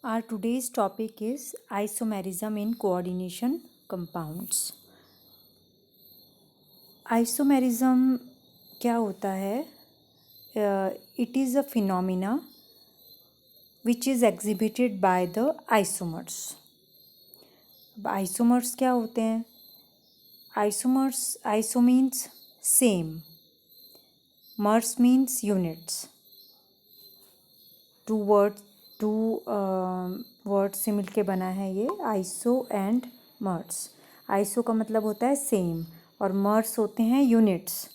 Our today's topic is isomerism in coordination compounds. Isomerism क्या होता है? It is a phenomena which is exhibited by the isomers. अब isomers क्या होते हैं? Iso means same, mers means units. Two word से मिलके बना है ये आइसो एंड मर्स. आइसो का मतलब होता है सेम और मर्स होते हैं यूनिट्स.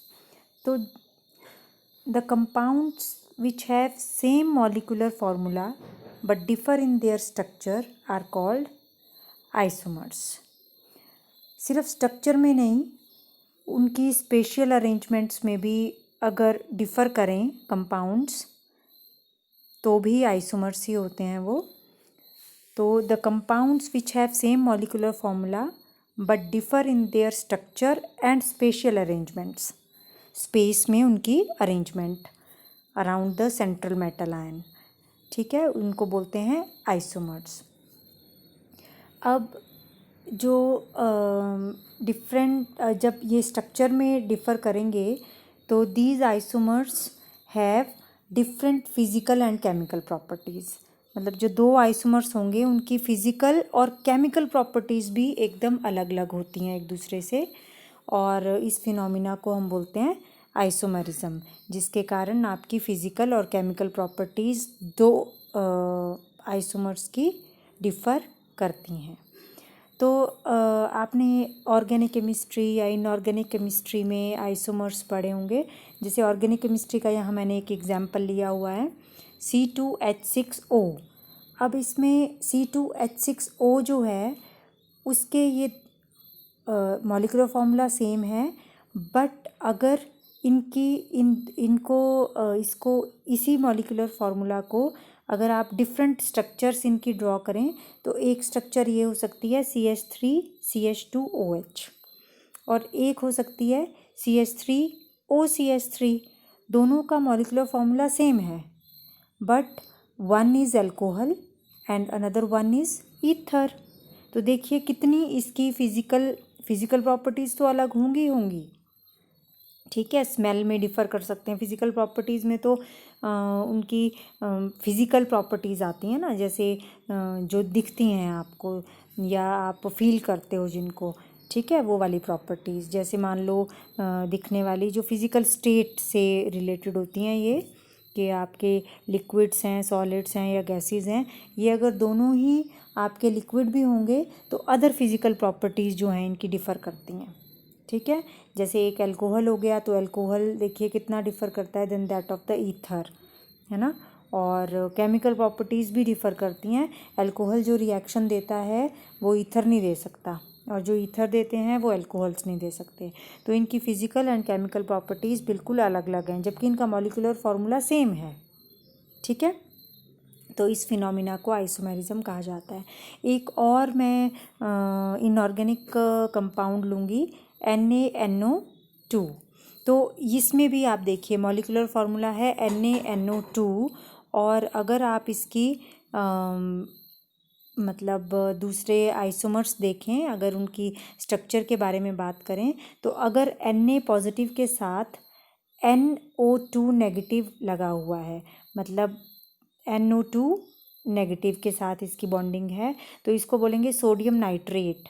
तो the compounds which have same molecular formula but differ in their structure are called isomers. सिर्फ स्ट्रक्चर में नहीं, उनकी स्पेशियल अरेंजमेंट्स में भी अगर डिफ़र करें कंपाउंड्स तो भी आइसोमर्स ही होते हैं वो. तो the compounds which have same molecular formula but differ in their structure and spatial arrangements, space में उनकी arrangement around the central metal ion, ठीक है, उनको बोलते हैं आइसोमर्स. अब जो जब ये स्ट्रक्चर में डिफ़र करेंगे तो these isomers have different physical and chemical properties. मतलब जो दो आइसोमर्स होंगे उनकी फिजिकल और केमिकल प्रॉपर्टीज़ भी एकदम अलग अलग होती हैं एक दूसरे से, और इस फिनोमिना को हम बोलते हैं आइसोमेरिज्म, जिसके कारण आपकी फ़िज़िकल और केमिकल प्रॉपर्टीज़ दो आइसोमर्स की डिफ़र करती हैं. तो आपने ऑर्गेनिक केमिस्ट्री या इनऑर्गेनिक केमिस्ट्री में आइसोमर्स पढ़े होंगे. जैसे ऑर्गेनिक केमिस्ट्री का यहाँ मैंने एक एग्जांपल लिया हुआ है C2H6O. अब इसमें C2H6O जो है उसके ये मॉलिक्यूलर फार्मूला सेम है, बट अगर इसको इसी मॉलिक्यूलर फार्मूला को अगर आप डिफरेंट स्ट्रक्चर्स इनकी ड्रॉ करें तो एक स्ट्रक्चर ये हो सकती है CH3CH2OH और एक हो सकती है CH3OCH3. दोनों का मॉलिक्यूलर फार्मूला सेम है, but one is alcohol and another one is ether. तो देखिए कितनी इसकी फिज़िकल प्रॉपर्टीज़ तो अलग होंगी, ठीक है. स्मेल में डिफ़र कर सकते हैं. फिज़िकल प्रॉपर्टीज़ में तो उनकी फिज़िकल प्रॉपर्टीज़ आती हैं ना, जैसे जो दिखती हैं आपको या आप फील करते हो जिनको, ठीक है, वो वाली प्रॉपर्टीज़. जैसे मान लो दिखने वाली जो फिज़िकल स्टेट से रिलेटेड होती हैं ये, कि आपके लिक्विड्स हैं, सॉलिड्स हैं या गैसेस हैं, ये अगर दोनों ही आपके लिक्विड भी होंगे तो अदर फिज़िकल प्रॉपर्टीज़ जो हैं इनकी डिफ़र करती हैं, ठीक है. जैसे एक अल्कोहल हो गया तो अल्कोहल देखिए कितना डिफ़र करता है than that of the ether, है ना. और केमिकल प्रॉपर्टीज़ भी डिफ़र करती हैं. अल्कोहल जो रिएक्शन देता है वो ईथर नहीं दे सकता, और जो ईथर देते हैं वो अल्कोहल्स नहीं दे सकते. तो इनकी फ़िज़िकल एंड केमिकल प्रॉपर्टीज़ बिल्कुल अलग अलग हैं, जबकि इनका मॉलिक्यूलर फार्मूला सेम है, ठीक है. तो इस फिनोमिना को आइसोमेरिज्म कहा जाता है. एक और मैं इनऑर्गेनिक कंपाउंड लूँगी NaNO2. तो इसमें भी आप देखिए मॉलिक्यूलर फार्मूला है NaNO2, और अगर आप इसकी मतलब दूसरे आइसोमर्स देखें, अगर उनकी स्ट्रक्चर के बारे में बात करें, तो अगर Na पॉजिटिव के साथ NO2 नेगेटिव लगा हुआ है, मतलब NO2 नेगेटिव के साथ इसकी बॉन्डिंग है, तो इसको बोलेंगे सोडियम नाइट्रेट.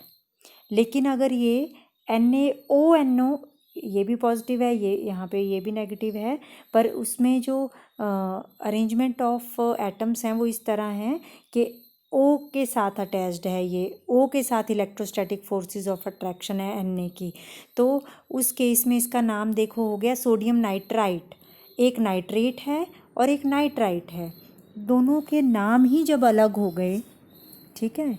लेकिन अगर ये NaONO, ये भी पॉजिटिव है, ये यहाँ पे ये भी नेगेटिव है, पर उसमें जो अरेंजमेंट ऑफ एटम्स हैं वो इस तरह हैं कि O के साथ अटैच्ड है, ये O के साथ इलेक्ट्रोस्टैटिक फोर्सेस ऑफ अट्रैक्शन है Na की. तो उस केस में इसका नाम देखो हो गया सोडियम नाइट्राइट. एक नाइट्रेट है और एक नाइट्राइट है, दोनों के नाम ही जब अलग हो गए, ठीक है,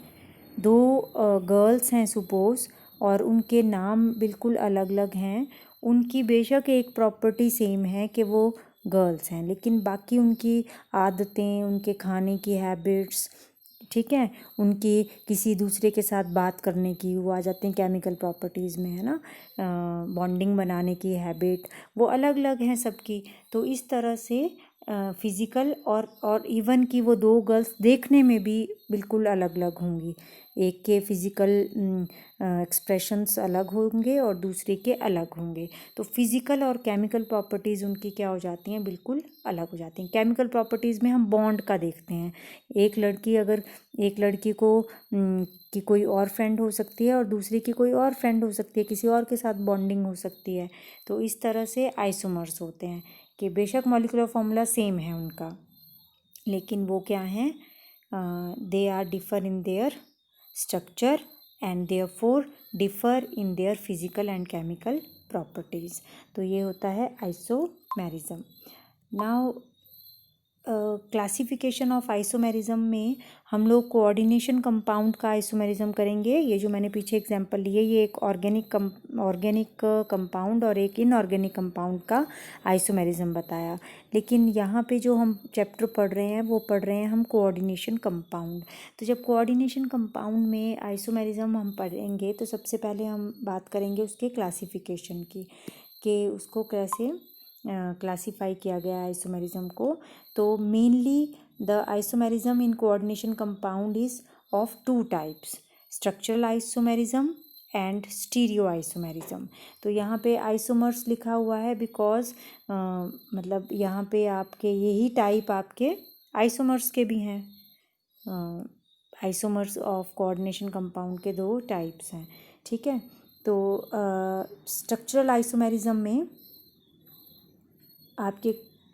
दो गर्ल्स हैं सपोज़ और उनके नाम बिल्कुल अलग अलग हैं, उनकी बेशक एक प्रॉपर्टी सेम है कि वो गर्ल्स हैं, लेकिन बाकी उनकी आदतें, उनके खाने की हैबिट्स, ठीक है, उनकी किसी दूसरे के साथ बात करने की, वो आ जाते हैं केमिकल प्रॉपर्टीज़ में, है ना. बॉन्डिंग बनाने की हैबिट वो अलग अलग हैं सबकी. तो इस तरह से फिज़िकल और इवन कि वो दो गर्ल्स देखने में भी बिल्कुल अलग अलग होंगी। एक के फिज़िकल एक्सप्रेशंस अलग होंगे और दूसरे के अलग होंगे। तो फिज़िकल और केमिकल प्रॉपर्टीज़ उनकी क्या हो जाती हैं, बिल्कुल अलग हो जाती हैं। केमिकल प्रॉपर्टीज़ में हम बॉन्ड का देखते हैं। एक लड़की को कि कोई और फ्रेंड हो सकती है और दूसरी की कोई और फ्रेंड हो सकती है, किसी और के साथ बॉन्डिंग हो सकती है। तो इस तरह से आइसोमर्स होते हैं कि बेशक मॉलिक्यूलर फॉर्मूला सेम है उनका, लेकिन वो क्या हैं, they are differ in their structure and therefore differ in their physical and chemical properties. तो ये होता है isomerism. Now classification of isomerism में हम लोग कोऑर्डिनेशन कंपाउंड का आइसोमेरिज्म करेंगे। ये जो मैंने पीछे एग्जांपल लिए, ये एक ऑर्गेनिक कंपाउंड और एक इनऑर्गेनिक कंपाउंड का आइसोमेरिज्म बताया। लेकिन यहाँ पे जो हम चैप्टर पढ़ रहे हैं वो पढ़ रहे हैं हम कोऑर्डिनेशन कंपाउंड। तो जब कोऑर्डिनेशन कंपाउंड में आइसोमेरिज्म हम पढ़ेंगे तो सबसे पहले हम बात करेंगे उसके क्लासिफिकेशन की, कि उसको कैसे क्लासीफाई किया गया है आइसोमेरिज्म को। तो mainly the isomerism in coordination compound is of two types, structural isomerism and stereo isomerism. तो यहाँ पे आइसोमर्स लिखा हुआ है बिकॉज मतलब यहाँ पे आपके यही टाइप आपके आइसोमर्स के भी हैं। आइसोमर्स ऑफ कोऑर्डिनेशन कंपाउंड के दो टाइप्स हैं, ठीक है। तो स्ट्रक्चरल आइसोमेरिज्म में आपके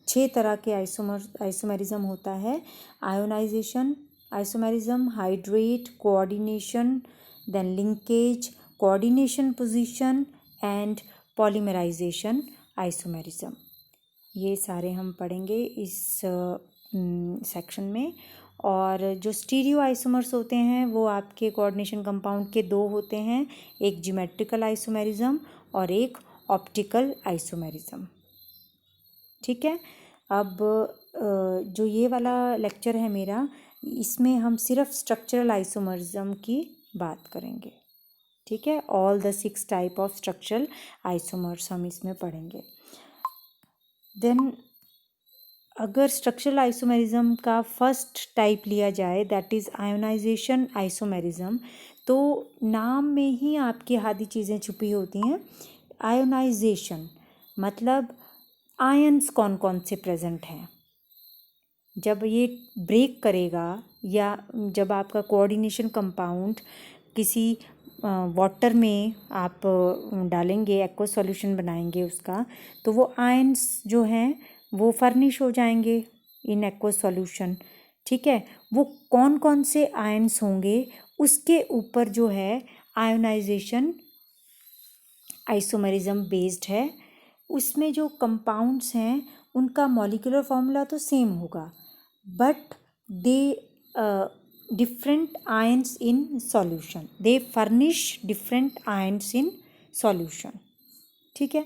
6 तरह के आइसोमेरिज्म होता है। Ionisation isomerism, hydrate, coordination, then linkage, coordination position and polymerisation isomerism. ये सारे हम पढ़ेंगे इस सेक्शन में। और जो स्टीरियो आइसोमर्स होते हैं वो आपके कोऑर्डिनेशन कंपाउंड के दो होते हैं, एक ज्योमेट्रिकल आइसोमेरिज्म और एक ऑप्टिकल आइसोमेरिज्म, ठीक है। अब जो ये वाला लेक्चर है मेरा, इसमें हम सिर्फ स्ट्रक्चरल आइसोमरिज्म की बात करेंगे, ठीक है। All the 6 type of structural isomers हम इसमें पढ़ेंगे। देन अगर स्ट्रक्चरल आइसोमेरिज्म का फर्स्ट टाइप लिया जाए, दैट इज़ आयोनाइजेशन आइसोमेरिज्म, तो नाम में ही आपकी आधी चीज़ें छुपी होती हैं। आयोनाइजेशन मतलब आयंस कौन कौन से प्रेजेंट हैं। जब ये ब्रेक करेगा या जब आपका कोऑर्डिनेशन कंपाउंड किसी वाटर में आप डालेंगे, एक्वस सॉल्यूशन बनाएंगे उसका, तो वो आयंस जो हैं वो फर्निश हो जाएंगे इन एक्वस सॉल्यूशन, ठीक है। वो कौन कौन से आयंस होंगे उसके ऊपर जो है आयोनाइजेशन आइसोमेरिज्म बेस्ड है। उसमें जो कंपाउंड्स हैं उनका मॉलिक्यूलर फॉर्मूला तो सेम होगा, but they different ions in solution, they furnish different ions in solution, ठीक है।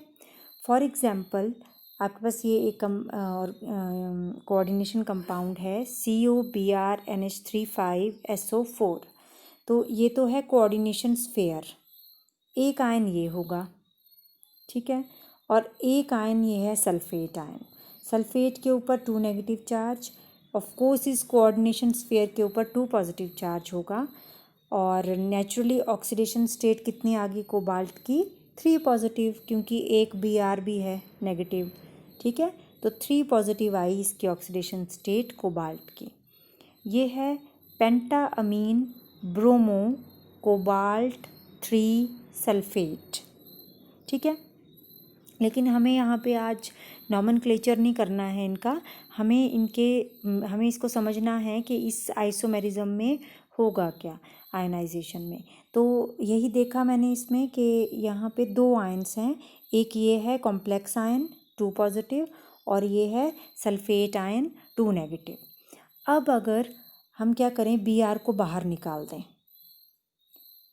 फॉर एग्जांपल आपके पास ये एक कोऑर्डिनेशन कंपाउंड है COBrNH35SO4। तो ये तो है कोऑर्डिनेशन स्फेयर, एक आयन ये होगा, ठीक है। और एक आयन ये है सल्फेट आयन। सल्फेट के ऊपर 2 नेगेटिव चार्ज, ऑफ कोर्स इस कोऑर्डिनेशन स्फेयर के ऊपर 2 पॉजिटिव चार्ज होगा। और नेचुरली ऑक्सीडेशन स्टेट कितनी आ गई कोबाल्ट की, 3 पॉजिटिव, क्योंकि एक Br भी है नेगेटिव, ठीक है। तो 3 पॉजिटिव आई इसकी ऑक्सीडेशन स्टेट कोबाल्ट की। ये है पेंटा अमीन ब्रोमो कोबाल्ट 3 सल्फेट, ठीक है। लेकिन हमें यहाँ पे आज नॉमेनक्लेचर नहीं करना है इनका, हमें इसको समझना है कि इस आइसोमेरिज्म में होगा क्या आयनाइजेशन में। तो यही देखा मैंने इसमें कि यहाँ पे 2 आयंस हैं, एक ये है कॉम्प्लेक्स आयन 2 पॉजिटिव और ये है सल्फेट आयन 2 नेगेटिव। अब अगर हम क्या करें, Br को बाहर निकाल दें,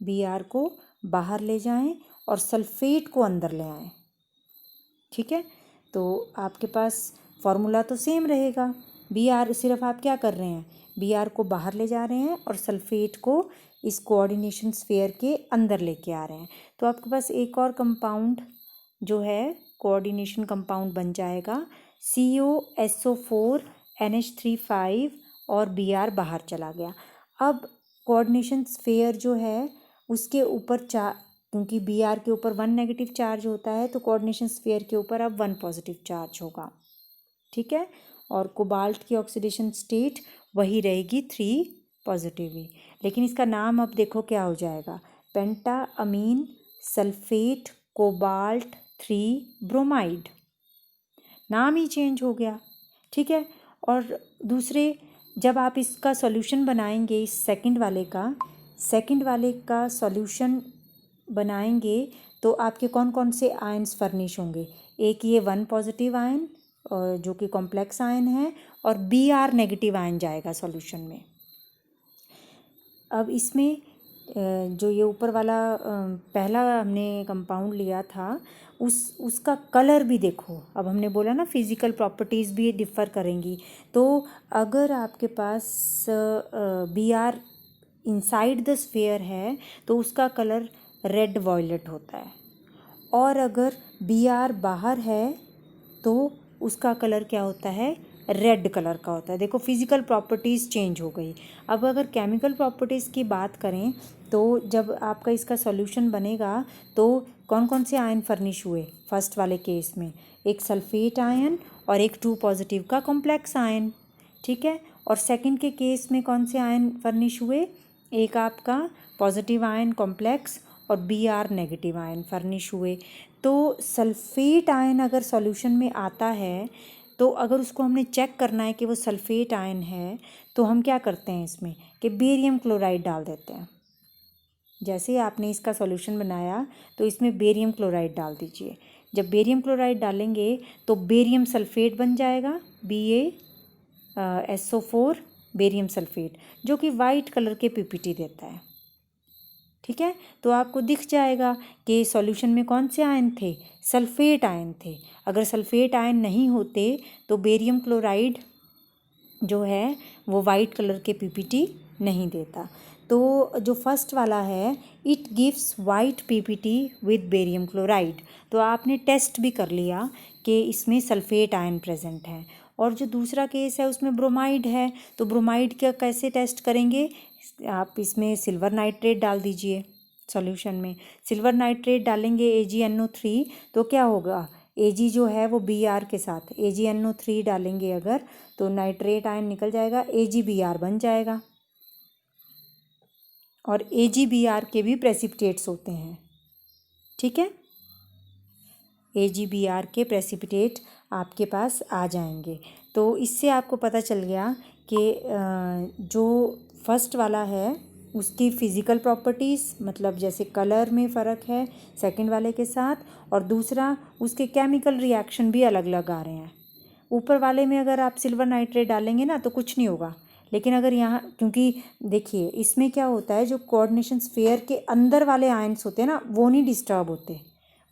Br को बाहर ले जाएं और सल्फेट को अंदर ले आएं, ठीक है। तो आपके पास फॉर्मूला तो सेम रहेगा। Br सिर्फ आप क्या कर रहे हैं, Br को बाहर ले जा रहे हैं और सल्फेट को इस कोऑर्डिनेशन स्फेयर के अंदर लेके आ रहे हैं। तो आपके पास एक और कंपाउंड जो है कोऑर्डिनेशन कंपाउंड बन जाएगा COSO4 NH3 5 और Br बाहर चला गया। अब कोऑर्डिनेशन स्फीयर जो है उसके ऊपर क्योंकि Br के ऊपर 1 नेगेटिव चार्ज होता है तो कोऑर्डिनेशन स्फीयर के ऊपर अब 1 पॉजिटिव चार्ज होगा, ठीक है। और कोबाल्ट की ऑक्सीडेशन स्टेट वही रहेगी 3 पॉजिटिव ही, लेकिन इसका नाम अब देखो क्या हो जाएगा, पेंटा अमीन सल्फेट कोबाल्ट 3 ब्रोमाइड, नाम ही चेंज हो गया, ठीक है। और दूसरे जब आप इसका सॉल्यूशन बनाएंगे, इस सेकंड वाले का सॉल्यूशन बनाएंगे तो आपके कौन कौन से आयन्स फर्निश होंगे, एक ये 1 पॉजिटिव आयन जो कि कॉम्प्लेक्स आयन है और Br नेगेटिव आयन जाएगा सॉल्यूशन में। अब इसमें जो ये ऊपर वाला पहला हमने कंपाउंड लिया था उसका कलर भी देखो। अब हमने बोला ना फिज़िकल प्रॉपर्टीज़ भी डिफ़र करेंगी, तो अगर आपके पास Br इनसाइड द स्फीयर है तो उसका कलर रेड वॉयलेट होता है, और अगर Br बाहर है तो उसका कलर क्या होता है, रेड कलर का होता है। देखो फिज़िकल प्रॉपर्टीज़ चेंज हो गई। अब अगर केमिकल प्रॉपर्टीज़ की बात करें तो जब आपका इसका सॉल्यूशन बनेगा तो कौन कौन से आयन फर्निश हुए, फर्स्ट वाले केस में एक सल्फेट आयन और एक 2 पॉजिटिव का कॉम्प्लेक्स आयन, ठीक है। और सेकंड के केस में कौन से आयन फर्निश हुए, एक आपका पॉजिटिव आयन कॉम्प्लेक्स और Br नेगेटिव आयन फर्निश हुए। तो सल्फेट आयन अगर सॉल्यूशन में आता है तो अगर उसको हमने चेक करना है कि वो सल्फेट आयन है तो हम क्या करते हैं इसमें कि बेरियम क्लोराइड डाल देते हैं। जैसे आपने इसका सॉल्यूशन बनाया तो इसमें बेरियम क्लोराइड डाल दीजिए। जब बेरियम क्लोराइड डालेंगे तो बेरियम सल्फेट बन जाएगा, BaSO4 बेरियम सल्फेट, जो कि वाइट कलर के PPT देता है, ठीक है। तो आपको दिख जाएगा कि सॉल्यूशन में कौन से आयन थे, सल्फेट आयन थे। अगर सल्फेट आयन नहीं होते तो बेरियम क्लोराइड जो है वो वाइट कलर के PPT नहीं देता। तो जो फर्स्ट वाला है it gives white PPT with barium chloride, तो आपने टेस्ट भी कर लिया कि इसमें सल्फेट आयन प्रेजेंट है। और जो दूसरा केस है उसमें ब्रोमाइड है, तो ब्रोमाइड का कैसे टेस्ट करेंगे, आप इसमें सिल्वर नाइट्रेट डाल दीजिए सॉल्यूशन में। सिल्वर नाइट्रेट डालेंगे AgNO3 तो क्या होगा, Ag जो है वो Br के साथ AgNO3 डालेंगे अगर तो नाइट्रेट आयन निकल जाएगा, AgBr बन जाएगा। और AgBr के भी प्रेसिपिटेट्स होते हैं, ठीक है। AgBr के प्रेसिपिटेट आपके पास आ जाएंगे। तो इससे आपको पता चल गया कि जो फर्स्ट वाला है उसकी फ़िज़िकल प्रॉपर्टीज़, मतलब जैसे कलर में फ़र्क है सेकंड वाले के साथ, और दूसरा उसके केमिकल रिएक्शन भी अलग अलग आ रहे हैं। ऊपर वाले में अगर आप सिल्वर नाइट्रेट डालेंगे ना तो कुछ नहीं होगा, लेकिन अगर यहाँ, क्योंकि देखिए इसमें क्या होता है, जो कोऑर्डिनेशन स्फीयर के अंदर वाले आयन्स होते हैं ना वो नहीं डिस्टर्ब होते,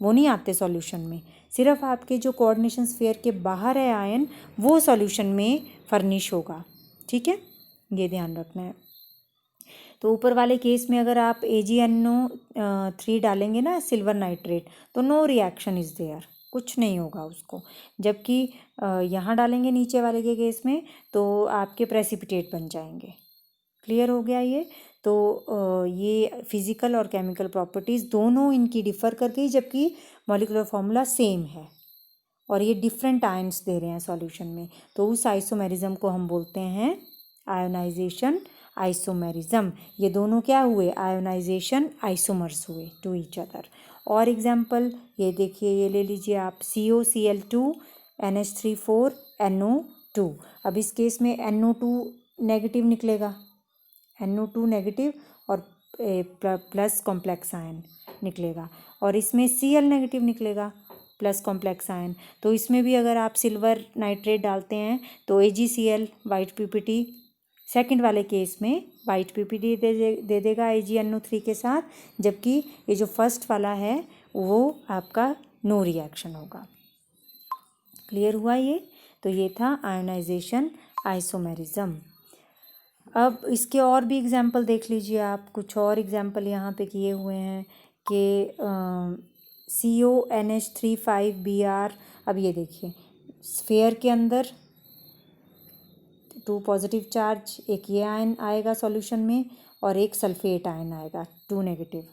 वो नहीं आते सॉल्यूशन में। सिर्फ आपके जो कोऑर्डिनेशन स्फीयर के बाहर है आयन वो सॉल्यूशन में फर्निश होगा, ठीक है, ये ध्यान रखना है। तो ऊपर वाले केस में अगर आप AgNO3 डालेंगे ना सिल्वर नाइट्रेट तो नो रिएक्शन इज़ देयर, कुछ नहीं होगा उसको। जबकि यहाँ डालेंगे नीचे वाले के केस में तो आपके प्रेसिपिटेट बन जाएंगे। क्लियर हो गया ये। तो ये फिज़िकल और केमिकल प्रॉपर्टीज़ दोनों इनकी डिफ़र कर गई, जबकि मॉलिक्यूलर फॉर्मूला सेम है और ये डिफरेंट आयन्स दे रहे हैं सॉल्यूशन में। तो उस आइसोमेरिज्म को हम बोलते हैं आयोनाइजेशन आइसोमेरिज्म। ये दोनों क्या हुए, आयोनाइजेशन आइसोमर्स हुए टू ईच अदर। और एग्जांपल ये देखिए, ये ले लीजिए आप COCl2 NH3 NO2। अब इस केस में NO2 नेगेटिव निकलेगा, NO2 नेगेटिव और प्लस कॉम्प्लेक्स आयन निकलेगा, और इसमें Cl नेगेटिव निकलेगा प्लस कॉम्प्लेक्स आयन। तो इसमें भी अगर आप सिल्वर नाइट्रेट डालते हैं तो AgCl वाइट PPT, सेकंड वाले केस में वाइट PPT दे देगा AgNO3 के साथ, जबकि ये जो फर्स्ट वाला है वो आपका नो रिएक्शन होगा। क्लियर हुआ ये। तो ये था आयोनाइजेशन आइसोमेरिज्म। अब इसके और भी एग्जाम्पल देख लीजिए आप, कुछ और एग्जाम्पल यहाँ पे किए हुए हैं कि CONH3 5 Br। अब ये देखिए स्फेयर के अंदर 2 पॉजिटिव चार्ज, एक ये आयन आएगा सॉल्यूशन में और एक सल्फेट आयन आएगा 2 नेगेटिव,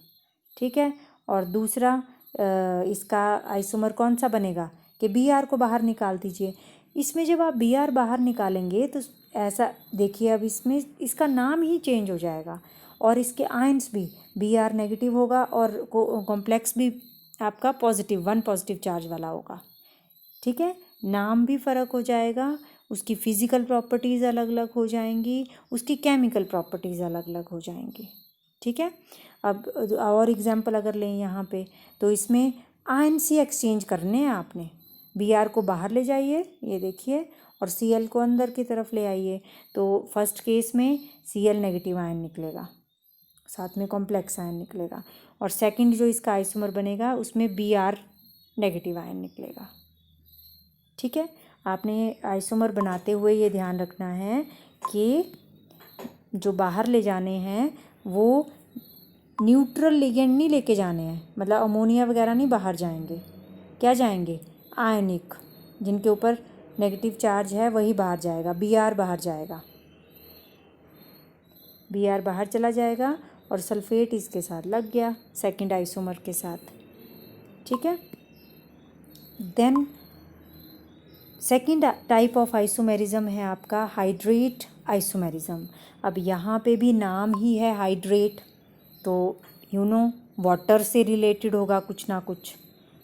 ठीक है। और दूसरा इसका आइसोमर कौन सा बनेगा कि Br को बाहर निकाल दीजिए। इसमें जब आप Br बाहर निकालेंगे तो ऐसा देखिए, अब इसमें इसका नाम ही चेंज हो जाएगा और इसके आयन्स भी, Br नेगेटिव होगा और कॉम्प्लेक्स भी आपका पॉजिटिव 1 पॉजिटिव चार्ज वाला होगा, ठीक है। नाम भी फ़र्क हो जाएगा, उसकी फ़िज़िकल प्रॉपर्टीज़ अलग अलग हो जाएंगी, उसकी केमिकल प्रॉपर्टीज़ अलग अलग हो जाएंगी, ठीक है। अब और एग्जांपल अगर लें यहाँ पे, तो इसमें आयन्स ही एक्सचेंज करने हैं आपने। Br को बाहर ले जाइए, ये देखिए, और Cl को अंदर की तरफ ले आइए, तो फर्स्ट केस में Cl नेगेटिव आयन निकलेगा, साथ में कॉम्प्लेक्स आयन निकलेगा, और सेकंड जो इसका आइसोमर बनेगा उसमें Br नेगेटिव आयन निकलेगा, ठीक है। आपने आइसोमर बनाते हुए ये ध्यान रखना है कि जो बाहर ले जाने हैं वो न्यूट्रल लिगेंड नहीं लेके जाने हैं, मतलब अमोनिया वगैरह नहीं बाहर जाएंगे, क्या जाएंगे, आयनिक, जिनके ऊपर नेगेटिव चार्ज है वही बाहर जाएगा, Br बाहर जाएगा, Br बाहर चला जाएगा और सल्फेट इसके साथ लग गया सेकंड आइसोमर के साथ, ठीक है। Then second type of isomerism है आपका हाइड्रेट आइसोमेरिज्म। अब यहाँ पे भी नाम ही है हाइड्रेट, तो वाटर से रिलेटेड होगा कुछ ना कुछ,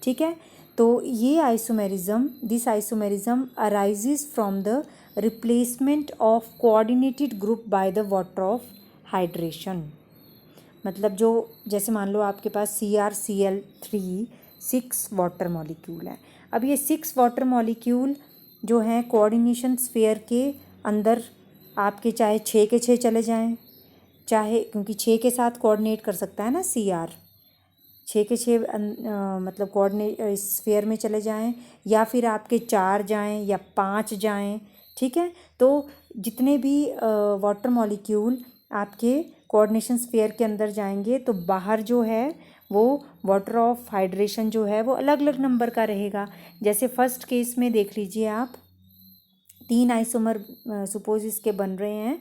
ठीक है। तो ये isomerism, this isomerism arises from the replacement of coordinated group by the water of hydration. मतलब जो, जैसे मान लो आपके पास CrCl3 6 वाटर मॉलिक्यूल है। अब ये 6 वाटर मॉलिक्यूल जो हैं कोऑर्डिनेशन स्फीयर के अंदर आपके चाहे 6 के 6 चले जाएं, चाहे, क्योंकि 6 के साथ कोऑर्डिनेट कर सकता है ना Cr, 6 के 6 मतलब कोऑर्डिनेट स्फीयर में चले जाएं, या फिर आपके 4 जाएं या 5 जाएं, ठीक है। तो जितने भी वाटर मॉलिक्यूल आपके कोऑर्डिनेशन स्फीयर के अंदर जाएंगे तो बाहर जो है वो वाटर ऑफ हाइड्रेशन जो है वो अलग अलग नंबर का रहेगा। जैसे फर्स्ट केस में देख लीजिए आप, 3 आइसोमर सपोज इसके बन रहे हैं,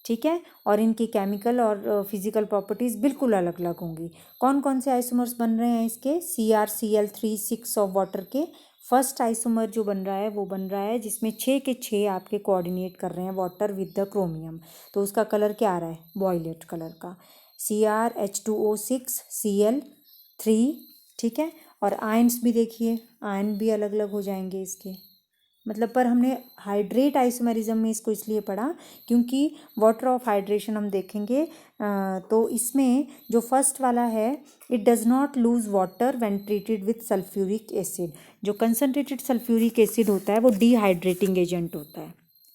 ठीक है, और इनकी केमिकल और फिजिकल प्रॉपर्टीज़ बिल्कुल अलग अलग होंगी। कौन कौन से आइसोमर्स बन रहे हैं इसके, CrCl3 6 ऑफ वाटर के फर्स्ट आइसोमर जो बन रहा है वो बन रहा है जिसमें 6 के 6 आपके कोऑर्डिनेट कर रहे हैं वाटर विद द क्रोमियम, तो उसका कलर क्या आ रहा है, वॉयलेट कलर का, CrH2O6 Cl3, ठीक है। और आयन्स भी देखिए, आयन भी अलग अलग हो जाएंगे इसके, मतलब, पर हमने हाइड्रेट आइसोमेरिज्म में इसको इसलिए पढ़ा क्योंकि वाटर ऑफ हाइड्रेशन हम देखेंगे तो इसमें जो फर्स्ट वाला है, it does not lose water when treated with sulphuric acid. जो कंसनट्रेटेड सल्फ्यूरिक एसिड होता है वो डिहाइड्रेटिंग एजेंट होता है,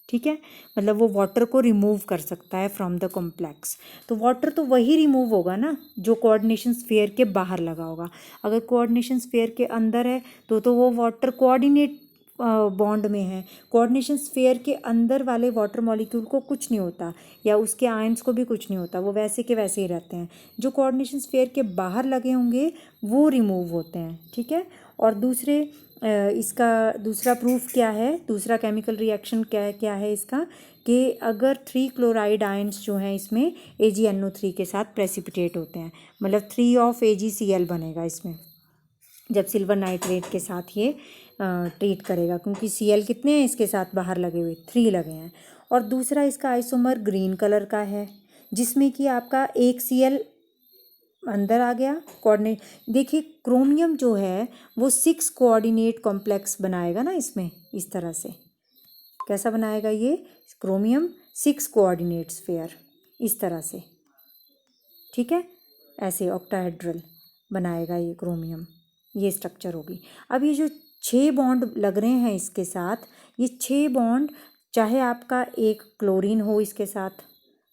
ठीक है, मतलब वो वाटर को रिमूव कर सकता है फ्रॉम द कॉम्प्लेक्स। तो वाटर तो वही रिमूव होगा ना जो कोऑर्डिनेशन स्फीयर के बाहर लगा होगा। अगर कोऑर्डिनेशन स्फीयर के अंदर है तो वो वाटर कोऑर्डिनेट बॉन्ड में है, कोऑर्डिनेशन स्फीयर के अंदर वाले वाटर मॉलिक्यूल को कुछ नहीं होता या उसके आयन्स को भी कुछ नहीं होता, वो वैसे के वैसे ही रहते हैं। जो कोऑर्डिनेशन स्फीयर के बाहर लगे होंगे वो रिमूव होते हैं, ठीक है। और दूसरे इसका दूसरा प्रूफ क्या है, दूसरा केमिकल रिएक्शन क्या है इसका, कि अगर 3 क्लोराइड आयन्स जो हैं इसमें AgNO3 के साथ प्रेसिपिटेट होते हैं, मतलब 3 ऑफ AgCl बनेगा इसमें जब सिल्वर नाइट्रेट के साथ ये ट्रीट करेगा, क्योंकि Cl कितने हैं इसके साथ बाहर लगे हुए, 3 लगे हैं। और दूसरा इसका आइसोमर ग्रीन कलर का है जिसमें कि आपका एक Cl अंदर आ गया कोऑर्डिनेट। देखिए क्रोमियम जो है वो 6 कोऑर्डिनेट कॉम्प्लेक्स बनाएगा ना इसमें, इस तरह से कैसा बनाएगा ये क्रोमियम, 6 कोऑर्डिनेट स्फीयर इस तरह से, ठीक है, ऐसे ऑक्टाहेड्रल बनाएगा ये क्रोमियम, ये स्ट्रक्चर होगी। अब ये जो 6 बॉन्ड लग रहे हैं इसके साथ, ये 6 बॉन्ड चाहे आपका एक क्लोरीन हो इसके साथ,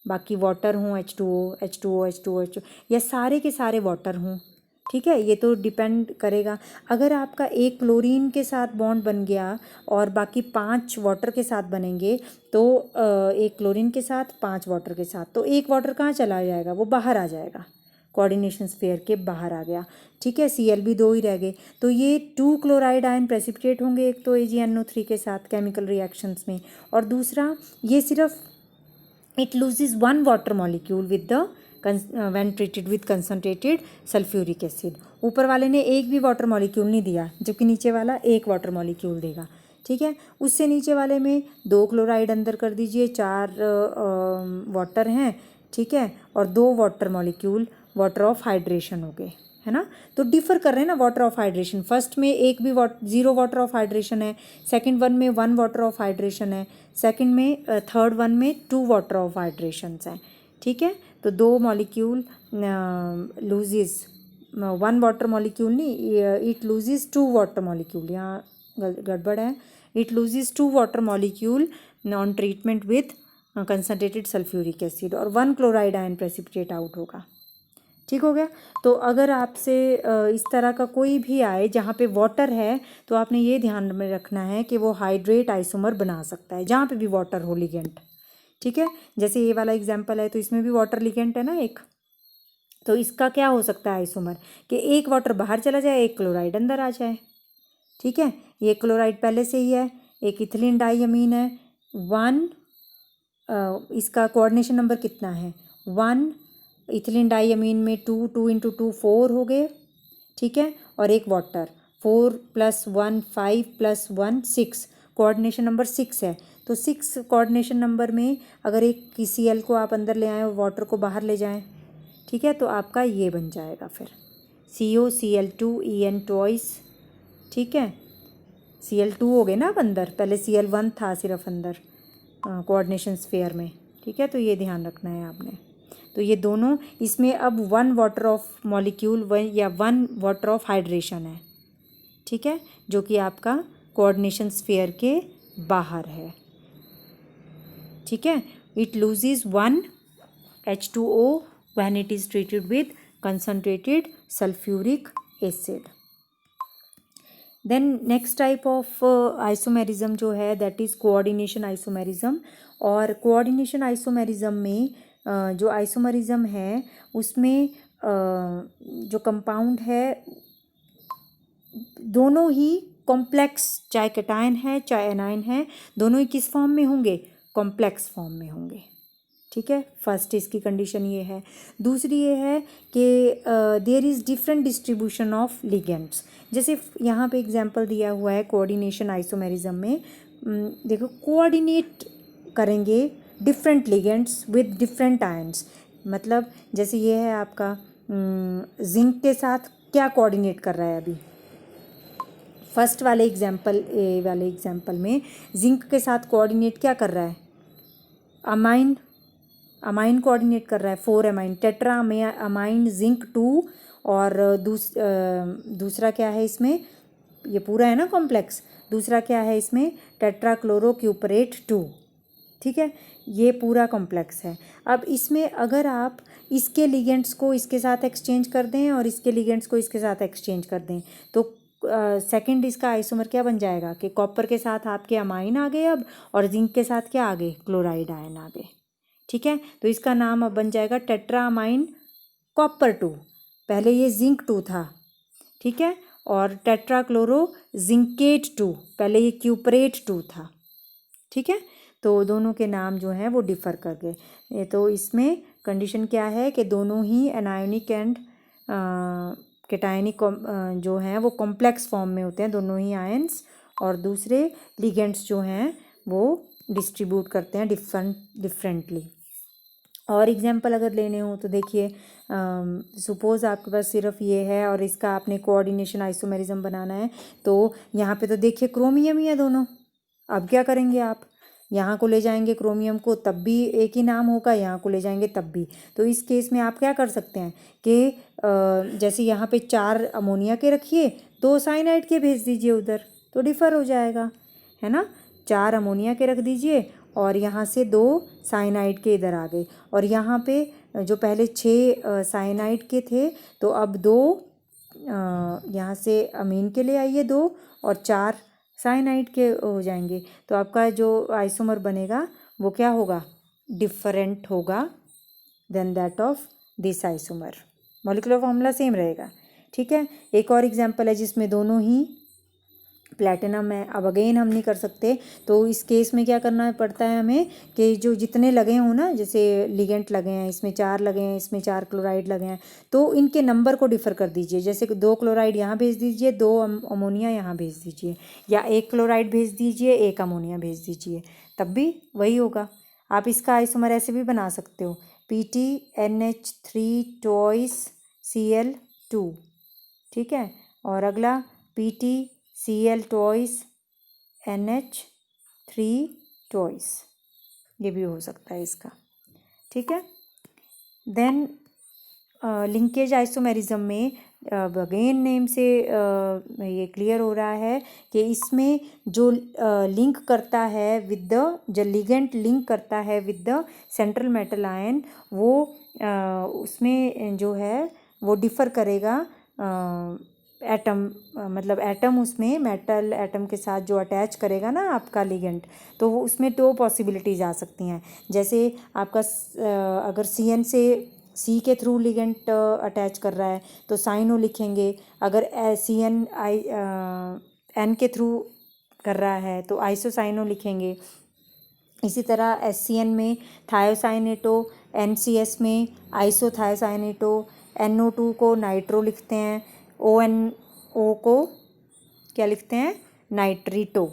बाकी वाटर हों H2O या सारे के सारे वाटर हों, ठीक है, ये तो डिपेंड करेगा। अगर आपका एक क्लोरीन के साथ बॉन्ड बन गया और बाकी 5 वाटर के साथ बनेंगे तो एक क्लोरीन के साथ 5 वाटर के साथ, तो एक वाटर कहाँ चला जाएगा, वो बाहर आ जाएगा, कोऑर्डिनेशन स्फीयर के बाहर आ गया। ठीक है, Cl भी 2 ही रह गए। तो ये 2 क्लोराइड आयन प्रेसिपिटेट होंगे, एक तो AgNO3 के साथ केमिकल रिएक्शंस में, और दूसरा ये सिर्फ it loses 1 water molecule with the when treated with concentrated sulphuric acid. ऊपर वाले ने एक भी वाटर मॉलिक्यूल नहीं दिया, जबकि नीचे वाला एक वाटर मॉलिक्यूल देगा। ठीक है, उससे नीचे वाले में 2 क्लोराइड अंदर कर दीजिए, 4 वाटर हैं। ठीक है, और 2 water molecule water of hydration हो गए, है ना। तो डिफर कर रहे हैं ना वाटर ऑफ हाइड्रेशन। फर्स्ट में एक भी 0 वाटर ऑफ हाइड्रेशन है, सेकंड वन में 1 वाटर ऑफ हाइड्रेशन है, सेकंड में थर्ड वन में 2 वाटर ऑफ हाइड्रेशन हैं। ठीक है, तो 2 मॉलिक्यूल लूजेस 1 वाटर मॉलिक्यूल नहीं, इट लूजेस 2 वाटर मॉलिक्यूल, यहाँ गड़बड़ है। It loses 2 water molecule on treatment with concentrated sulphuric acid, और 1 क्लोराइड आयन प्रेसिपिटेट आउट होगा। ठीक हो गया। तो अगर आपसे इस तरह का कोई भी आए जहाँ पे वाटर है, तो आपने ये ध्यान में रखना है कि वो हाइड्रेट आइसोमर बना सकता है जहाँ पे भी वाटर हो लिगेंड। ठीक है, जैसे ये वाला एग्जांपल है, तो इसमें भी वाटर लिगेंड है ना एक, तो इसका क्या हो सकता है आइसोमर, कि एक वाटर बाहर चला जाए, एक क्लोराइड अंदर आ जाए। ठीक है, ये क्लोराइड पहले से ही है, एक इथिलीन डाइअमीन है, 1 इसका कोऑर्डिनेशन नंबर कितना है 1, इथिलीन डाइअमीन में 2 2 × 2 4 हो गए। ठीक है, और एक वाटर 4 + 1 5 + 1 6, कोऑर्डिनेशन नंबर 6 है। तो 6 कोऑर्डिनेशन नंबर में अगर एक Cl को आप अंदर ले आएँ और वाटर को बाहर ले जाएं, ठीक है, तो आपका ये बन जाएगा फिर COCl2En ट्वाइस। ठीक है, Cl2 हो गए ना अब अंदर, पहले Cl1 था सिर्फ अंदर कोऑर्डिनेशन स्फीयर में। ठीक है, तो ये ध्यान रखना है आपने। तो ये दोनों इसमें अब 1 वाटर ऑफ मॉलिक्यूल या 1 वाटर ऑफ हाइड्रेशन है। ठीक है, जो कि आपका कोऑर्डिनेशन स्फीयर के बाहर है। ठीक है, it loses 1 H2O when it is treated with concentrated sulphuric acid. Then next type of isomerism जो है दैट इज़ कोऑर्डिनेशन आइसोमेरिज्म। और कोऑर्डिनेशन आइसोमेरिज्म में जो आइसोमेरिज्म है उसमें जो कंपाउंड है दोनों ही कॉम्प्लेक्स, चाहे कैटायन है चाहे एनायन है, दोनों ही किस फॉर्म में होंगे, कॉम्प्लेक्स फॉर्म में होंगे। ठीक है, फर्स्ट इसकी कंडीशन ये है। दूसरी ये है कि there is different distribution of ligands. जैसे यहाँ पे एग्जांपल दिया हुआ है कोऑर्डिनेशन आइसोमेरिज्म में, देखो कोऑर्डिनेट करेंगे different ligands with different ions. मतलब जैसे ये है आपका जिंक के साथ क्या कोऑर्डिनेट कर रहा है अभी, फर्स्ट वाले एग्जाम्पल में जिंक के साथ कोऑर्डिनेट क्या कर रहा है, अमाइन कोऑर्डिनेट कर रहा है, 4 अमाइन, टेट्रा अमाइन जिंक 2, और दूसरा क्या है इसमें, ये पूरा है ना कॉम्प्लेक्स, दूसरा क्या है इसमें टेट्राक्लोरोक्यूपरेट 2। ठीक है, ये पूरा कॉम्प्लेक्स है। अब इसमें अगर आप इसके लिगेंड्स को इसके साथ एक्सचेंज कर दें और इसके लिगेंड्स को इसके साथ एक्सचेंज कर दें, तो सेकंड इसका आइसोमर क्या बन जाएगा कि कॉपर के साथ आपके अमाइन आ गए अब, और जिंक के साथ क्या आ गए, क्लोराइड आयन आ गए। ठीक है, तो इसका नाम अब बन जाएगा टेट्रा अमाइन कॉपर 2, पहले ये जिंक 2 था। ठीक है, और टेट्रा क्लोरो जिंकेट 2, पहले ये क्यूपरेट 2 था। ठीक है, तो दोनों के नाम जो हैं वो डिफ़र कर गए। तो इसमें कंडीशन क्या है कि दोनों ही एनायोनिक एंड कैटायनिक जो हैं वो कॉम्प्लेक्स फॉर्म में होते हैं दोनों ही आयंस, और दूसरे लिगेंड्स जो हैं वो डिस्ट्रीब्यूट करते हैं डिफरेंटली। और एग्जांपल अगर लेने हो तो देखिए, सपोज़ आपके पास सिर्फ ये है और इसका आपने कोऑर्डिनेशन आइसोमेरिज्म बनाना है, तो यहाँ पे तो देखिए क्रोमियम ही है दोनों। अब क्या करेंगे आप, यहाँ को ले जाएंगे क्रोमियम को तब भी एक ही नाम होगा, यहाँ को ले जाएंगे तब भी। तो इस केस में आप क्या कर सकते हैं कि जैसे यहाँ पे 4 अमोनिया के रखिए, 2 साइनाइड के भेज दीजिए उधर, तो डिफ़र हो जाएगा, है ना। 4 अमोनिया के रख दीजिए और यहाँ से 2 साइनाइड के इधर आ गए, और यहाँ पे जो पहले 6 साइनाइड के थे, तो अब 2 यहाँ से अमीन के ले आइए 2, और 4 साइनाइड के हो जाएंगे। तो आपका जो आइसोमर बनेगा वो क्या होगा, डिफरेंट होगा than that of this isomer. Molecular formula same रहेगा। ठीक है, एक और एग्जांपल है जिसमें दोनों ही प्लैटिनम है। अब अगेन हम नहीं कर सकते, तो इस केस में क्या करना पड़ता है हमें कि जो जितने लगे हों ना, जैसे लिगेंट लगे हैं, इसमें 4 लगे हैं, इसमें 4 क्लोराइड लगे हैं, तो इनके नंबर को डिफ़र कर दीजिए। जैसे 2 क्लोराइड यहाँ भेज दीजिए, 2 अमोनिया यहाँ भेज दीजिए, या 1 क्लोराइड भेज दीजिए, 1 अमोनिया भेज दीजिए, तब भी वही होगा। आप इसका आइसोमर ऐसे भी बना सकते हो, PTNH3 टॉइस Cl2। ठीक है, और अगला PTCl टॉइस NH3 टॉइस, ये भी हो सकता है इसका। ठीक है, देन लिंकेज आइसोमेरिज्म में अगेन नेम से ये क्लियर हो रहा है कि इसमें जो लिंक करता है विद द, जो लिगेंड लिंक करता है with the central metal ion, वो उसमें जो है वो डिफ़र करेगा एटम, मतलब एटम उसमें मेटल एटम के साथ जो अटैच करेगा ना आपका लिगेंड, तो वो उसमें 2 पॉसिबिलिटीज़ आ सकती हैं। जैसे आपका अगर CN से C के थ्रू लिगेंड अटैच कर रहा है तो साइनो लिखेंगे, अगर CN N के थ्रू कर रहा है तो आइसोसाइनो लिखेंगे। इसी तरह SCN में थायोसाइनेटो, NCS में आइसोथायोसाइनेटो, NO2 को नाइट्रो लिखते हैं, ONO को क्या लिखते हैं, नाइट्रीटो।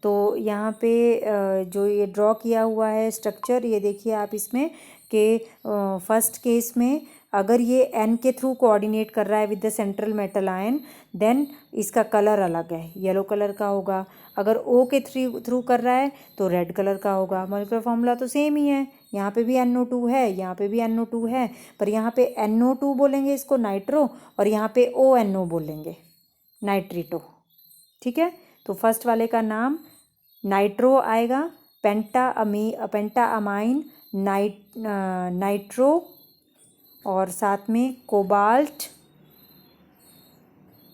तो यहाँ पे जो ये ड्रॉ किया हुआ है स्ट्रक्चर, ये देखिए आप इसमें कि फर्स्ट केस में अगर ये N के थ्रू कोऑर्डिनेट कर रहा है with the central metal ion, then इसका कलर अलग है, येलो कलर का होगा। अगर O के थ्रू कर रहा है तो रेड कलर का होगा। मॉलिक्यूलर फार्मूला तो सेम ही है, यहाँ पे भी NO2 है, यहाँ पे भी NO2 है, पर यहाँ पे NO2 बोलेंगे इसको नाइट्रो, और यहाँ पे ONO बोलेंगे नाइट्रीटो। ठीक है, तो फर्स्ट वाले का नाम नाइट्रो आएगा, पेंटा अमाइन नाइट्रो, और साथ में कोबाल्ट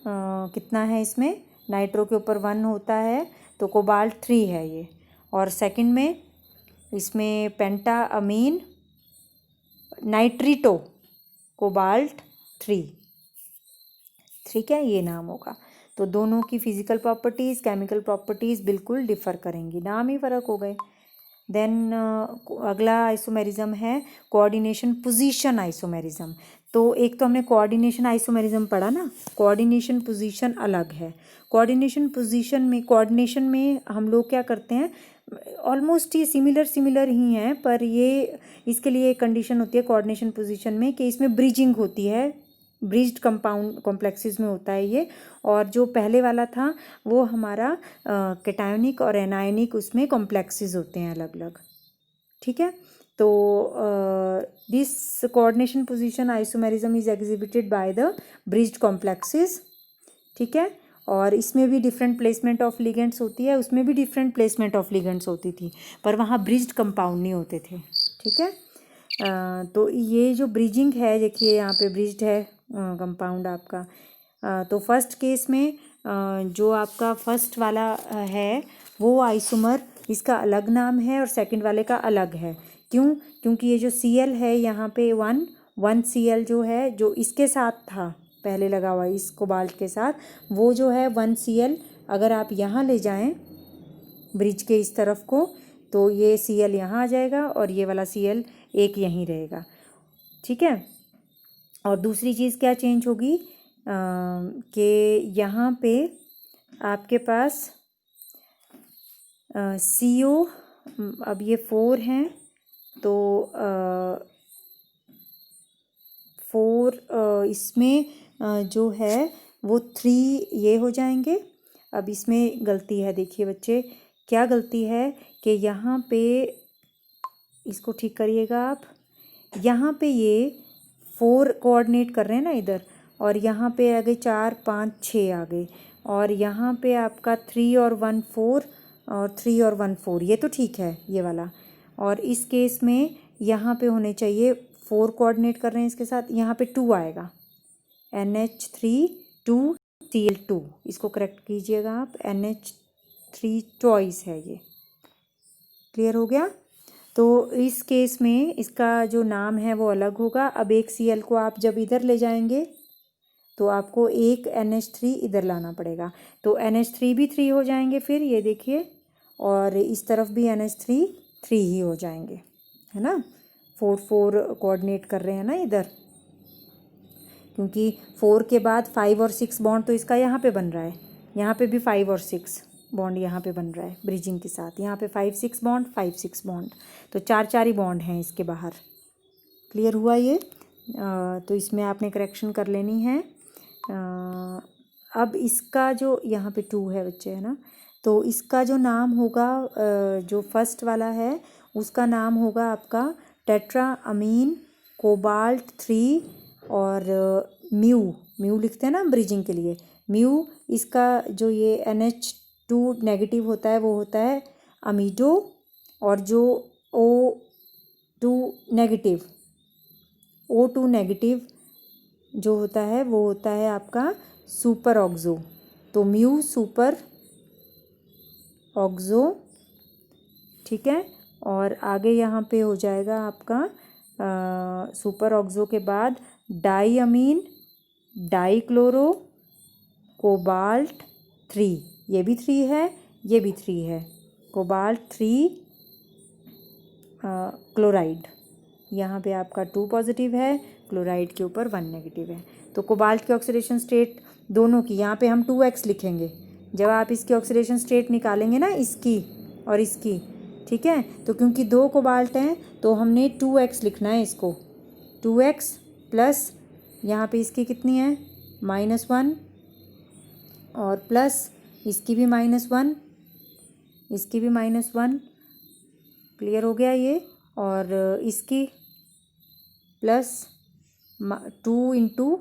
कितना है इसमें, नाइट्रो के ऊपर 1 होता है तो कोबाल्ट 3 है ये। और सेकंड में इसमें पेंटा अमीन नाइट्रीटो कोबाल्ट 3। ठीक है, ये नाम होगा। तो दोनों की फिजिकल प्रॉपर्टीज़, केमिकल प्रॉपर्टीज़ बिल्कुल डिफ़र करेंगी, नाम ही फ़र्क हो गए। देन अगला आइसोमेरिज्म है कोऑर्डिनेशन पोजीशन आइसोमेरिज्म। तो एक तो हमने कोऑर्डिनेशन आइसोमेरिज्म पढ़ा ना, कोऑर्डिनेशन पोजीशन अलग है। कोऑर्डिनेशन में हम लोग क्या करते हैं, ऑलमोस्ट ये सिमिलर ही हैं, पर ये इसके लिए एक कंडीशन होती है कोऑर्डिनेशन पोजीशन में कि इसमें ब्रिजिंग होती है, ब्रिज्ड कंपाउंड कॉम्प्लेक्सेस में होता है ये। और जो पहले वाला था वो हमारा कैटायोनिक और एनायनिक उसमें कॉम्प्लेक्सेस होते हैं अलग अलग। ठीक है, तो this coordination position isomerism is exhibited by the bridged complexes. ठीक है, और इसमें भी डिफरेंट प्लेसमेंट ऑफ लिगेंड्स होती है, उसमें भी डिफरेंट प्लेसमेंट ऑफ लिगेंड्स होती थी, पर वहाँ ब्रिज्ड कंपाउंड नहीं होते थे। ठीक है, तो ये जो ब्रिजिंग है, देखिए यहाँ पे ब्रिज्ड है कंपाउंड आपका। तो फर्स्ट केस में जो आपका फर्स्ट वाला है वो आइसोमर, इसका अलग नाम है और सेकंड वाले का अलग है। क्यों? क्योंकि ये जो Cl है यहाँ पे 1 Cl जो है, जो इसके साथ था पहले लगा हुआ इस कोबाल्ट के साथ, वो जो है 1 Cl अगर आप यहाँ ले जाएं ब्रिज के इस तरफ को, तो ये Cl यहाँ आ जाएगा और ये वाला Cl एक यहीं रहेगा। ठीक है, और दूसरी चीज़ क्या चेंज होगी कि यहाँ पे आपके पास CO, अब ये 4 हैं तो 4 इसमें जो है वो 3 ये हो जाएंगे। अब इसमें गलती है, देखिए बच्चे क्या गलती है कि यहाँ पे इसको ठीक करिएगा आप, यहाँ पे ये 4 कोऑर्डिनेट कर रहे हैं ना इधर, और यहाँ पे आ गए 4 5 6 आ गए, और यहाँ पे आपका 3 और 1 4 और 3 और 1 4, ये तो ठीक है ये वाला। और इस केस में यहाँ पे होने चाहिए 4 कोऑर्डिनेट कर रहे हैं इसके साथ, यहाँ पे 2 आएगा, NH3 2 Cl2, इसको करेक्ट कीजिएगा आप, NH3 टॉइस है ये। क्लियर हो गया? तो इस केस में इसका जो नाम है वो अलग होगा। अब एक Cl को आप जब इधर ले जाएंगे तो आपको एक NH3 इधर लाना पड़ेगा, तो NH3 भी 3 हो जाएंगे फिर, ये देखिए, और इस तरफ भी NH3 3 ही हो जाएंगे, है ना। 4 4 कोऑर्डिनेट कर रहे हैं ना इधर, क्योंकि 4 के बाद 5 और 6 बॉन्ड तो इसका यहाँ पे बन रहा है, यहाँ पे भी 5 और 6 बॉन्ड यहाँ पे बन रहा है ब्रिजिंग के साथ, यहाँ पे 5 6 बॉन्ड 5 6 बॉन्ड, तो 4 4 ही बॉन्ड हैं इसके बाहर। क्लियर हुआ ये? तो इसमें आपने करेक्शन कर लेनी है। अब इसका जो यहाँ पे 2 है बच्चे, है ना, तो इसका जो नाम होगा, जो फर्स्ट वाला है उसका नाम होगा आपका टेट्रा अमीन कोबाल्ट 3 और म्यू लिखते हैं ना ब्रिजिंग के लिए, म्यू। इसका जो ये NH2 नेगेटिव होता है वो होता है अमीडो, और जो O2 नेगेटिव जो होता है वो होता है आपका सुपर ऑक्सो। तो म्यू सुपर ऑक्सो, ठीक है। और आगे यहाँ पे हो जाएगा आपका सुपर ऑक्सो के बाद डाई अमीन डाईक्लोरो कोबाल्ट 3, ये भी 3 है, ये भी 3 है, कोबाल्ट 3 क्लोराइड। यहाँ पे आपका 2 पॉजिटिव है, क्लोराइड के ऊपर 1 नेगेटिव है। तो कोबाल्ट की ऑक्सीडेशन स्टेट दोनों की, यहाँ पे हम 2x लिखेंगे जब आप इसकी ऑक्सीडेशन स्टेट निकालेंगे ना, इसकी और इसकी, ठीक है। तो क्योंकि 2 कोबाल्ट हैं तो हमने 2x लिखना है इसको, 2x प्लस यहाँ पे इसकी कितनी है -1, और प्लस इसकी भी -1, इसकी भी -1। क्लियर हो गया ये? और इसकी plus 2 into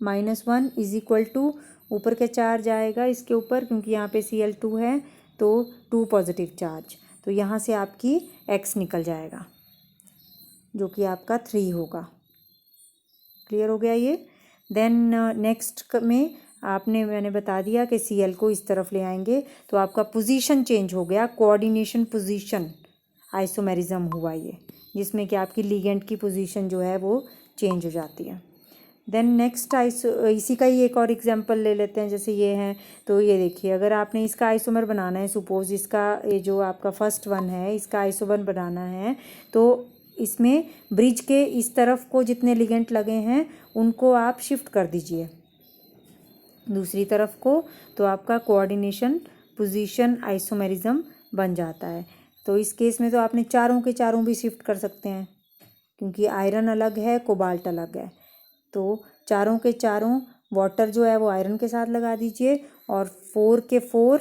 -1 is equal to, ऊपर के चार्ज आएगा इसके ऊपर क्योंकि यहाँ पे Cl2 है तो 2 पॉजिटिव चार्ज, तो यहाँ से आपकी x निकल जाएगा जो कि आपका 3 होगा। क्लियर हो गया ये? देन नेक्स्ट में मैंने बता दिया कि Cl को इस तरफ ले आएंगे तो आपका पोजीशन चेंज हो गया, कोऑर्डिनेशन पोजीशन आइसोमेरिज्म हुआ ये, जिसमें कि आपकी लिगेंड की पोजीशन जो है वो चेंज हो जाती है। देन नेक्स्ट इसी का ही एक और एग्जांपल ले लेते हैं, जैसे ये है, तो ये देखिए, अगर आपने इसका आइसोमर बनाना है, सपोज इसका ये जो आपका फर्स्ट वन है इसका आइसोमर बनाना है, तो इसमें ब्रिज के इस तरफ को जितने लिगेंड लगे हैं उनको आप शिफ्ट कर दीजिए दूसरी तरफ को, तो आपका कोऑर्डिनेशन पोजीशन आइसोमेरिज्म बन जाता है। तो इस केस में तो आपने चारों के चारों भी शिफ्ट कर सकते हैं क्योंकि आयरन अलग है, कोबाल्ट अलग है, तो चारों के चारों वाटर जो है वो आयरन के साथ लगा दीजिए और 4 के 4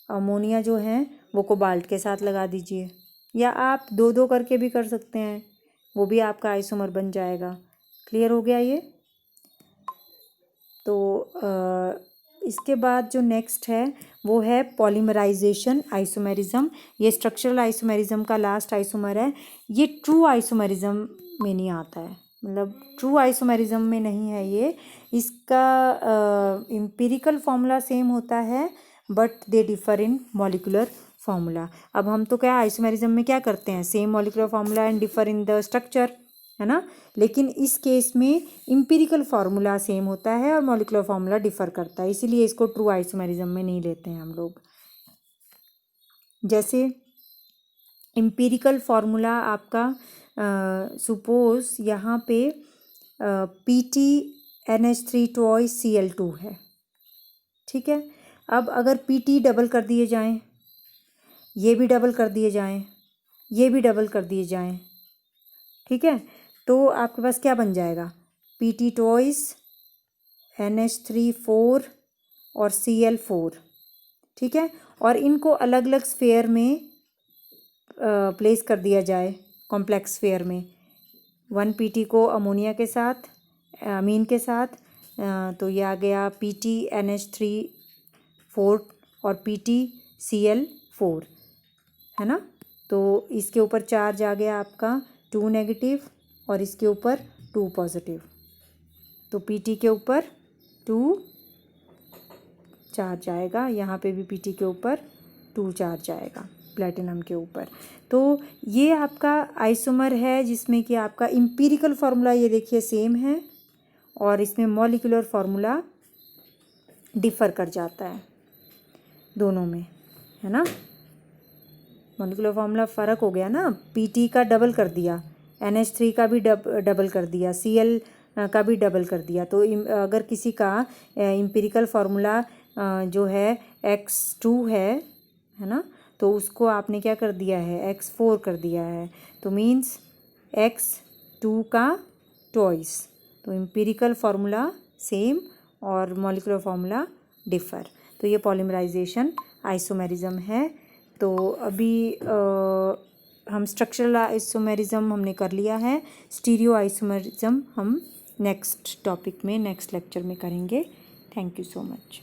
अमोनिया जो हैं वो कोबाल्ट के साथ लगा दीजिए, या आप 2 2 करके भी कर सकते हैं, वो भी आपका आइसोमर बन जाएगा। क्लियर हो गया ये? तो इसके बाद जो नेक्स्ट है वो है पॉलीमराइजेशन आइसोमेरिज्म। ये स्ट्रक्चरल आइसोमेरिज्म का लास्ट आइसोमर है, ये ट्रू आइसोमेरिज्म में नहीं आता है, मतलब ट्रू आइसोमेरिज्म में नहीं है ये। इसका एम्पिरिकल फॉर्मूला सेम होता है but they differ in molecular formula. अब हम तो क्या आइसोमेरिज्म में क्या करते हैं, same molecular formula and differ in the structure, है ना। लेकिन इस केस में एम्पिरिकल फार्मूला सेम होता है और मॉलिक्यूलर फार्मूला डिफर करता है, इसीलिए इसको ट्रू आइसोमेरिज्म में नहीं लेते हैं हम लोग। जैसे एम्पिरिकल फार्मूला आपका सपोज यहाँ पे PTNH3 ट्वाइस Cl2 है, ठीक है। अब अगर PT डबल कर दिए जाएं, ये भी डबल कर दिए जाएं, ये भी डबल कर दिए जाएं, ठीक है, तो आपके पास क्या बन जाएगा, PT ट्वाइस NH3 4 और Cl4, ठीक है। और इनको अलग अलग स्फेयर में प्लेस कर दिया जाए, कॉम्प्लेक्स स्फेयर में, 1 PT को अमोनिया के साथ, अमीन के साथ, तो ये आ गया PTNH3 4 और PTCl4, है ना। तो इसके ऊपर चार्ज आ गया आपका 2 नेगेटिव और इसके ऊपर 2 पॉजिटिव, तो PT के ऊपर 2 चार्ज आएगा, यहाँ पे भी PT के ऊपर 2 चार्ज आएगा, प्लेटिनम के ऊपर। तो ये आपका आइसोमर है जिसमें कि आपका इम्पीरिकल फार्मूला ये देखिए सेम है और इसमें मॉलिक्यूलर फार्मूला डिफ़र कर जाता है दोनों में, है ना। मॉलिक्यूलर फार्मूला फ़र्क हो गया ना, Pt का डबल कर दिया, NH3 का भी डबल कर दिया, Cl का भी डबल कर दिया। तो अगर किसी का इम्पीरिकल फार्मूला जो है X2 है ना, तो उसको आपने क्या कर दिया है, X4 कर दिया है, तो मीन्स X2 का ट्वाइस। तो इम्पीरिकल फार्मूला सेम और मॉलिक्यूलर फार्मूला डिफ़र। तो ये पॉलीमराइजेशन आइसोमेरिज्म है। तो अभी हम स्ट्रक्चरल आइसोमेरिज्म हमने कर लिया है, स्टीरियो आइसोमेरिज्म हम नेक्स्ट टॉपिक में नेक्स्ट लेक्चर में करेंगे। Thank you so much.